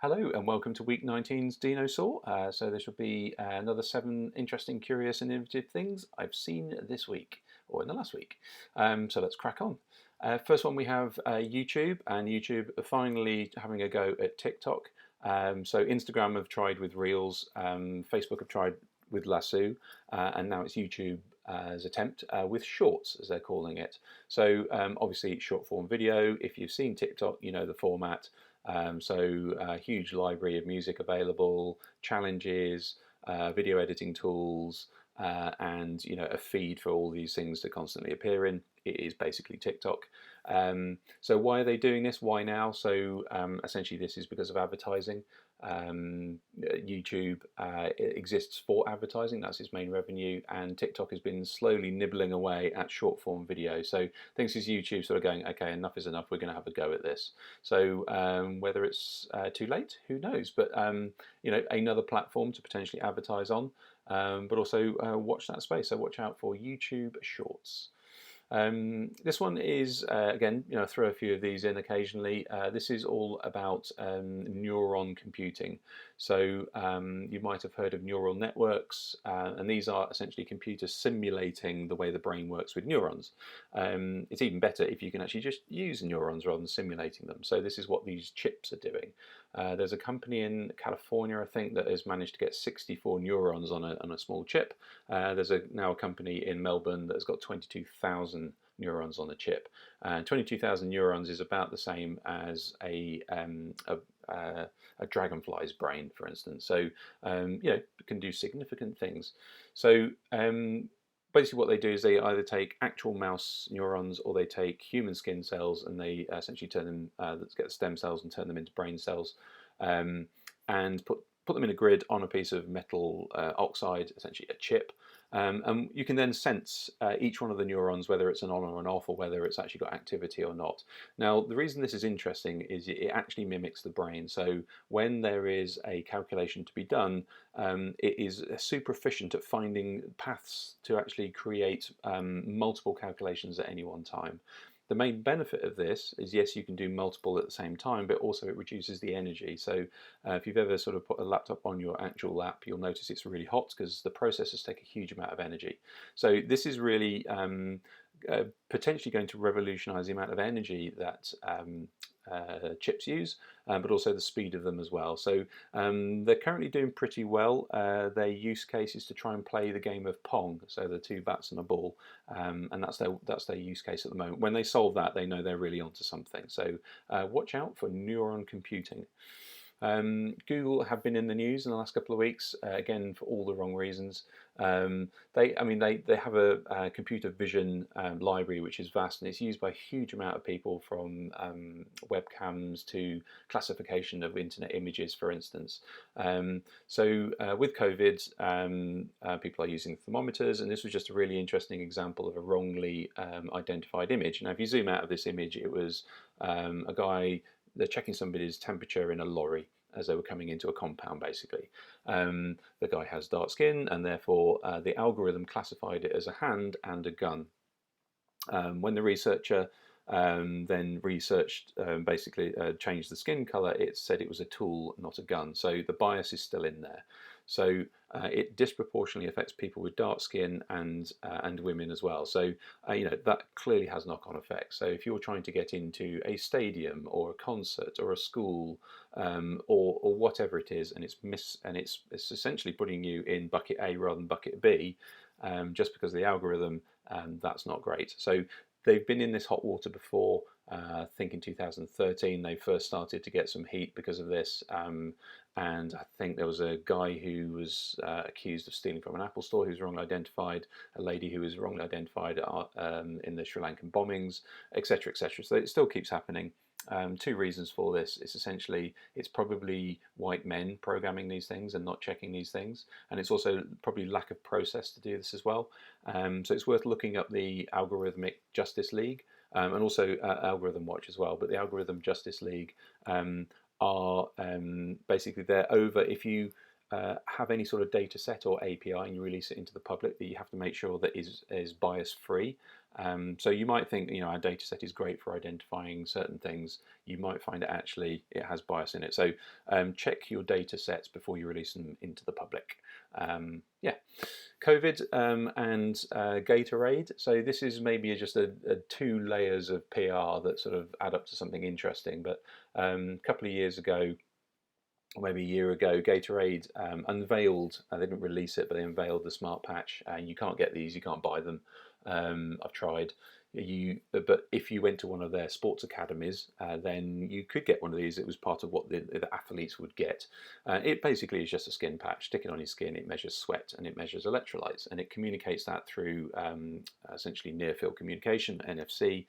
Hello and welcome to week 19's Dinosaw. So this will be another 7 interesting, curious and innovative things I've seen this week, or in the last week. So let's crack on. First one we have YouTube, and YouTube are finally having a go at TikTok. So Instagram have tried with Reels, Facebook have tried with Lasso, and now it's YouTube's attempt with Shorts, as they're calling it. So obviously short form video. If you've seen TikTok, you know the format. Huge library of music available, challenges, video editing tools, and a feed for all these things to constantly appear in. It is basically TikTok. So why are they doing this? Why now? So essentially, this is because of advertising. YouTube exists for advertising, that's its main revenue, and TikTok has been slowly nibbling away at short form video. So things is YouTube sort of going, okay, enough is enough, we're going to have a go at this. So whether it's too late, who knows? But another platform to potentially advertise on, but also watch that space. So watch out for YouTube Shorts. This one is, again, throw a few of these in occasionally. This is all about neuron computing. So you might have heard of neural networks, and these are essentially computers simulating the way the brain works with neurons. It's even better if you can actually just use neurons rather than simulating them. So this is what these chips are doing. There's a company in California, I think, that has managed to get 64 neurons on a small chip. There's now a company in Melbourne that has got 22,000 neurons on a chip. 22,000 neurons is about the same as a dragonfly's brain, for instance. So, it can do significant things. So, basically what they do is they either take actual mouse neurons or they take human skin cells and they essentially turn them, get the stem cells and turn them into brain cells, and put them in a grid on a piece of metal oxide, essentially a chip. And you can then sense each one of the neurons, whether it's an on or an off, or whether it's actually got activity or not. Now, the reason this is interesting is it actually mimics the brain. So when there is a calculation to be done, it is super efficient at finding paths to actually create multiple calculations at any one time. The main benefit of this is, yes, you can do multiple at the same time, but also it reduces the energy. So if you've ever sort of put a laptop on your actual lap, you'll notice it's really hot because the processors take a huge amount of energy. So this is really potentially going to revolutionize the amount of energy that chips use, but also the speed of them as well. So they're currently doing pretty well. Their use case is to try and play the game of Pong, so the two bats and a ball, and that's their use case at the moment. When they solve that, they know they're really onto something. So watch out for Neuron Computing. Google have been in the news in the last couple of weeks, again for all the wrong reasons. They have a computer vision library which is vast, and it's used by a huge amount of people, from webcams to classification of internet images, for instance. With COVID, people are using thermometers, and this was just a really interesting example of a wrongly identified image. Now, if you zoom out of this image, it was a guy. They're checking somebody's temperature in a lorry as they were coming into a compound, basically. The guy has dark skin, and therefore the algorithm classified it as a hand and a gun. When the researcher then researched, changed the skin color, it said it was a tool, not a gun. So the bias is still in there. So it disproportionately affects people with dark skin and women as well. So that clearly has knock-on effects. So if you're trying to get into a stadium or a concert or a school or whatever it is, and it's essentially putting you in bucket A rather than bucket B, just because of the algorithm, that's not great. So they've been in this hot water before. I think in 2013 they first started to get some heat because of this, and I think there was a guy who was accused of stealing from an Apple store who was wrongly identified, a lady who was wrongly identified in the Sri Lankan bombings, etc., etc. So it still keeps happening. Two reasons for this. It's probably white men programming these things and not checking these things, and it's also probably lack of process to do this as well. So it's worth looking up the Algorithmic Justice League, and also Algorithm Watch as well. But the Algorithm Justice League are basically they're over. If you have any sort of data set or API and you release it into the public, that you have to make sure that is bias free. So you might think, our data set is great for identifying certain things. You might find it actually it has bias in it. So check your data sets before you release them into the public. Yeah, COVID and Gatorade. So this is maybe just a 2 layers of PR that sort of add up to something interesting. But a couple of years ago, or maybe a year ago, Gatorade unveiled, they didn't release it, but they unveiled the Smart Patch. You can't get these, you can't buy them. I've tried. But if you went to one of their sports academies, then you could get one of these. It was part of what the athletes would get. It basically is just a skin patch. Stick it on your skin. It measures sweat and it measures electrolytes, and it communicates that through essentially near-field communication, NFC,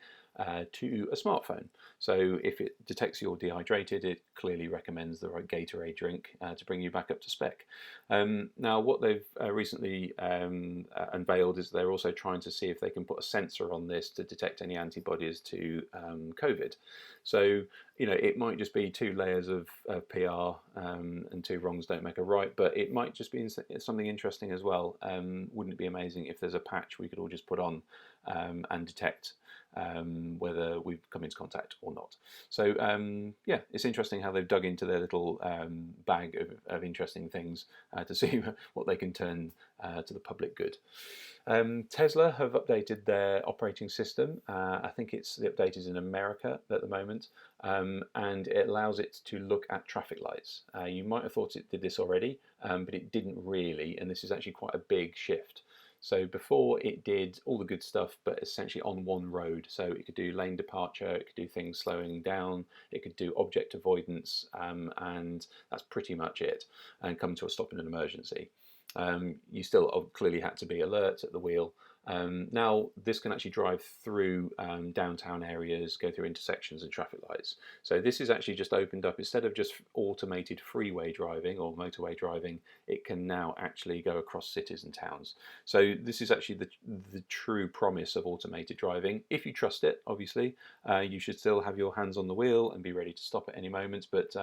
to a smartphone. So if it detects you're dehydrated, it clearly recommends the right Gatorade drink to bring you back up to spec. Now, what they've recently unveiled is they're also trying to see if they can put a sensor on this to detect any antibodies to COVID. So, it might just be 2 layers of PR, and 2 wrongs don't make a right, but it might just be something interesting as well. Wouldn't it be amazing if there's a patch we could all just put on and detect whether we've come into contact or not. So yeah, it's interesting how they've dug into their little bag of interesting things to see what they can turn to the public good. Tesla have updated their operating system. I think the update is in America at the moment, and it allows it to look at traffic lights. You might have thought it did this already, but it didn't really, and this is actually quite a big shift. So before, it did all the good stuff, but essentially on one road. So it could do lane departure, it could do things slowing down, it could do object avoidance, and that's pretty much it, and come to a stop in an emergency. You still clearly had to be alert at the wheel. Now this can actually drive through downtown areas, go through intersections and traffic lights. So this is actually just opened up, instead of just automated freeway driving or motorway driving, it can now actually go across cities and towns. So this is actually the true promise of automated driving. If you trust it, obviously, you should still have your hands on the wheel and be ready to stop at any moment. But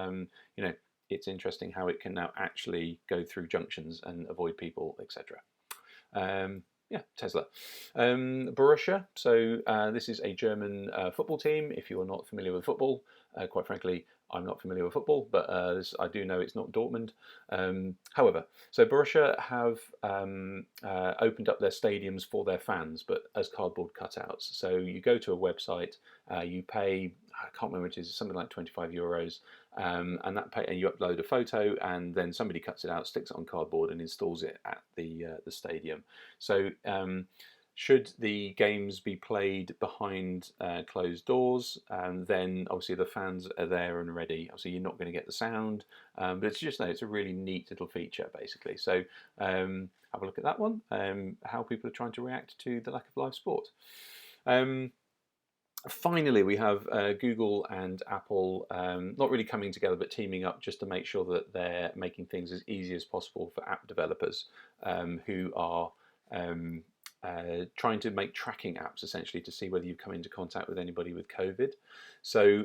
it's interesting how it can now actually go through junctions and avoid people, etc. Yeah, Tesla. Borussia. So this is a German football team. If you are not familiar with football, quite frankly, I'm not familiar with football, but I do know it's not Dortmund. However, so Borussia have opened up their stadiums for their fans, but as cardboard cutouts. So you go to a website, you pay, I can't remember what it is, something like €25, and you upload a photo, and then somebody cuts it out, sticks it on cardboard, and installs it at the stadium. So should the games be played behind closed doors, then obviously the fans are there and ready. Obviously you're not going to get the sound, but it's a really neat little feature, basically. So have a look at that one, how people are trying to react to the lack of live sport. Finally, we have Google and Apple not really coming together, but teaming up just to make sure that they're making things as easy as possible for app developers who are trying to make tracking apps, essentially, to see whether you've come into contact with anybody with COVID. So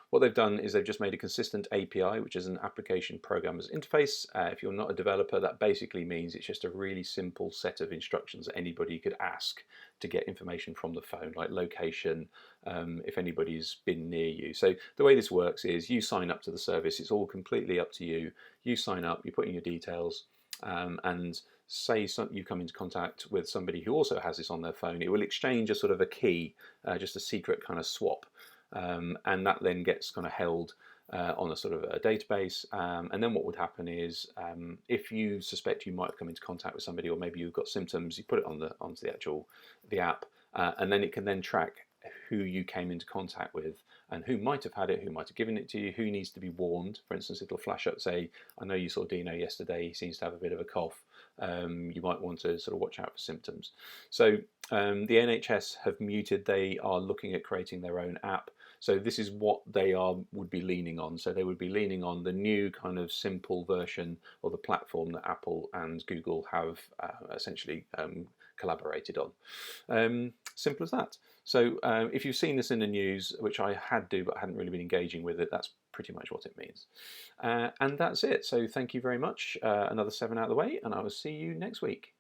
what they've done is they've just made a consistent API, which is an application programmer's interface. If you're not a developer, that basically means it's just a really simple set of instructions that anybody could ask to get information from the phone, like location, if anybody's been near you. So the way this works is you sign up to the service. It's all completely up to you. You sign up, you put in your details, and say you come into contact with somebody who also has this on their phone, it will exchange a sort of a key, just a secret kind of swap, and that then gets kind of held on a sort of a database. And then what would happen is, if you suspect you might have come into contact with somebody, or maybe you've got symptoms, you put it onto the app, and then it can then track who you came into contact with and who might have had it, who might have given it to you, who needs to be warned. For instance, it'll flash up, say, I know you saw Dino yesterday, he seems to have a bit of a cough. You might want to sort of watch out for symptoms. So the NHS have muted, they are looking at creating their own app. So this is what they would be leaning on. So they would be leaning on the new kind of simple version of the platform that Apple and Google have essentially collaborated on. Simple as that. So if you've seen this in the news, which I had do but hadn't really been engaging with it, that's pretty much what it means. And that's it. So thank you very much. Another 7 out of the way, and I will see you next week.